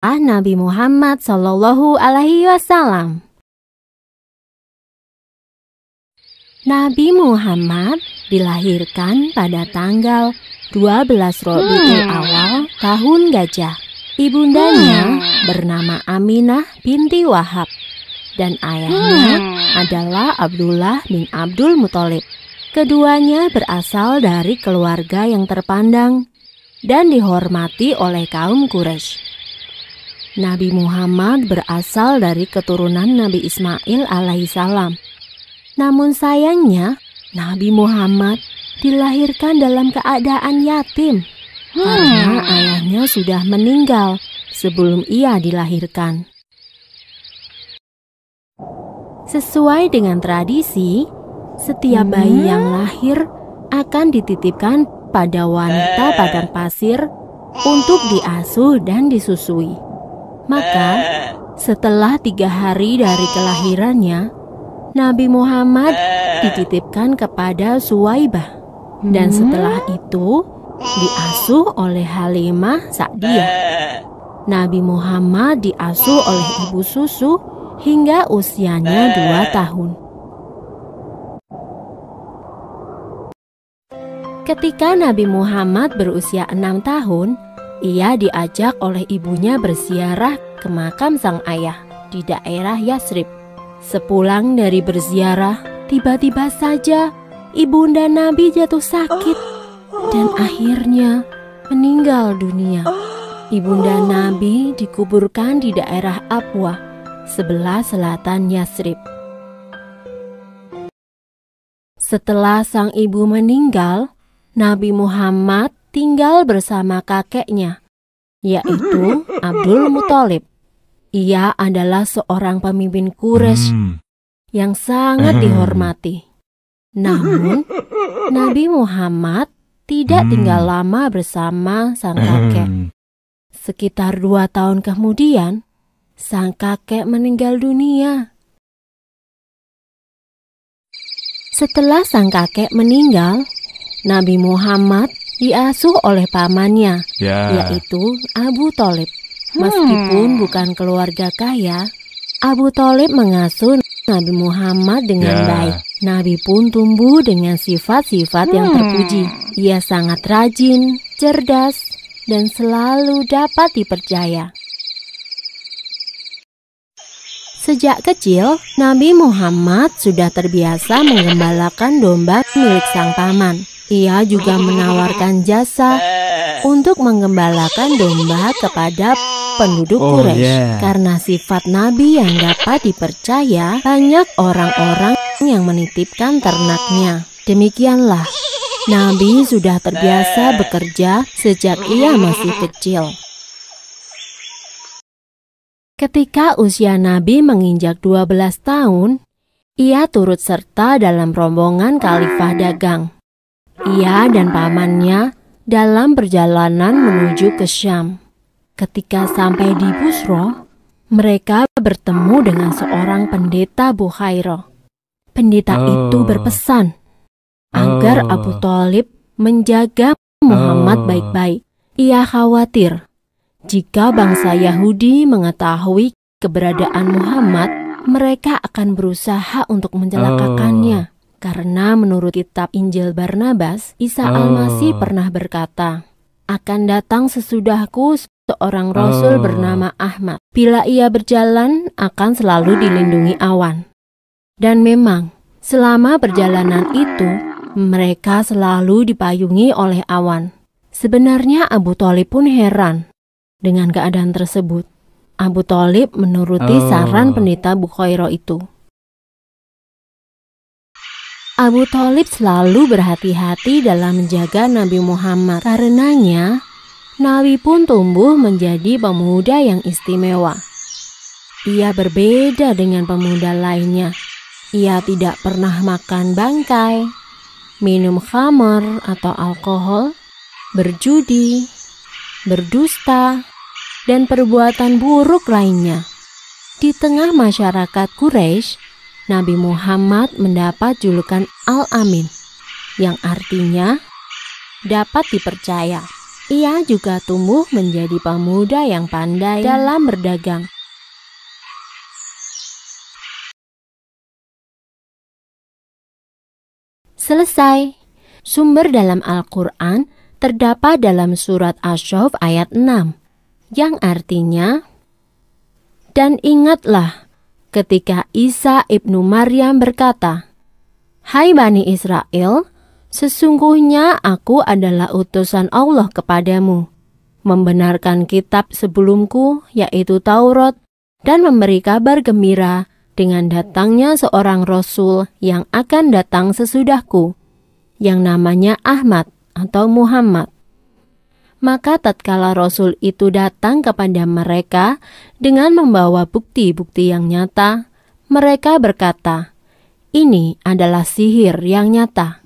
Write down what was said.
Nabi Muhammad Shallallahu Alaihi Wasallam. Nabi Muhammad dilahirkan pada tanggal 12 Rabiul Awal tahun Gajah. Ibundanya bernama Aminah binti Wahab dan ayahnya adalah Abdullah bin Abdul Muthalib. Keduanya berasal dari keluarga yang terpandang dan dihormati oleh kaum Quraisy. Nabi Muhammad berasal dari keturunan Nabi Ismail alaihissalam. Namun sayangnya, Nabi Muhammad dilahirkan dalam keadaan yatim karena ayahnya sudah meninggal sebelum ia dilahirkan. Sesuai dengan tradisi, setiap bayi yang lahir akan dititipkan pada wanita padang pasir untuk diasuh dan disusui. Maka, setelah 3 hari dari kelahirannya, Nabi Muhammad dititipkan kepada Suwaibah dan setelah itu diasuh oleh Halimah Sa'diyah. Nabi Muhammad diasuh oleh ibu susu hingga usianya 2 tahun. Ketika Nabi Muhammad berusia 6 tahun, ia diajak oleh ibunya berziarah ke makam sang ayah di daerah Yatsrib. Sepulang dari berziarah, tiba-tiba saja ibunda Nabi jatuh sakit dan akhirnya meninggal dunia. Ibunda Nabi dikuburkan di daerah Abwah, sebelah selatan Yatsrib. Setelah sang ibu meninggal, Nabi Muhammad tinggal bersama kakeknya, yaitu Abdul Muthalib. Ia adalah seorang pemimpin Quraisy yang sangat dihormati. Namun, Nabi Muhammad tidak tinggal lama bersama sang kakek. Sekitar 2 tahun kemudian, sang kakek meninggal dunia. Setelah sang kakek meninggal, Nabi Muhammad diasuh oleh pamannya, yaitu Abu Thalib. Meskipun bukan keluarga kaya, Abu Thalib mengasuh Nabi Muhammad dengan baik. Nabi pun tumbuh dengan sifat-sifat yang terpuji. Ia sangat rajin, cerdas, dan selalu dapat dipercaya. Sejak kecil, Nabi Muhammad sudah terbiasa menggembalakan domba milik sang paman. Ia juga menawarkan jasa untuk menggembalakan domba kepada penduduk Quraisy. Karena sifat Nabi yang dapat dipercaya, banyak orang-orang yang menitipkan ternaknya. Demikianlah, Nabi sudah terbiasa bekerja sejak ia masih kecil. Ketika usia Nabi menginjak 12 tahun, ia turut serta dalam rombongan khalifah dagang. Ia dan pamannya dalam perjalanan menuju ke Syam. Ketika sampai di Busra, mereka bertemu dengan seorang pendeta Bukhairah. Pendeta itu berpesan agar Abu Thalib menjaga Muhammad baik-baik. Ia khawatir jika bangsa Yahudi mengetahui keberadaan Muhammad, mereka akan berusaha untuk mencelakakannya. Karena menurut kitab Injil Barnabas, Isa Al-Masih pernah berkata, "Akan datang sesudahku seorang rasul bernama Ahmad. Bila ia berjalan, akan selalu dilindungi awan." Dan memang, selama perjalanan itu, mereka selalu dipayungi oleh awan. Sebenarnya Abu Thalib pun heran dengan keadaan tersebut. Abu Thalib menuruti saran pendeta Bukhairah itu. Abu Thalib selalu berhati-hati dalam menjaga Nabi Muhammad. Karenanya, Nabi pun tumbuh menjadi pemuda yang istimewa. Ia berbeda dengan pemuda lainnya. Ia tidak pernah makan bangkai, minum khamar atau alkohol, berjudi, berdusta, dan perbuatan buruk lainnya. Di tengah masyarakat Quraisy, Nabi Muhammad mendapat julukan Al-Amin, yang artinya dapat dipercaya. Ia juga tumbuh menjadi pemuda yang pandai dalam berdagang. Selesai. Sumber dalam Al-Quran terdapat dalam surat Asy-Syaff ayat 6, yang artinya, "Dan ingatlah ketika Isa ibnu Maryam berkata, 'Hai Bani Israel, sesungguhnya aku adalah utusan Allah kepadamu, membenarkan kitab sebelumku yaitu Taurat, dan memberi kabar gembira dengan datangnya seorang Rasul yang akan datang sesudahku, yang namanya Ahmad atau Muhammad.' Maka tatkala Rasul itu datang kepada mereka dengan membawa bukti-bukti yang nyata, mereka berkata, 'Ini adalah sihir yang nyata.'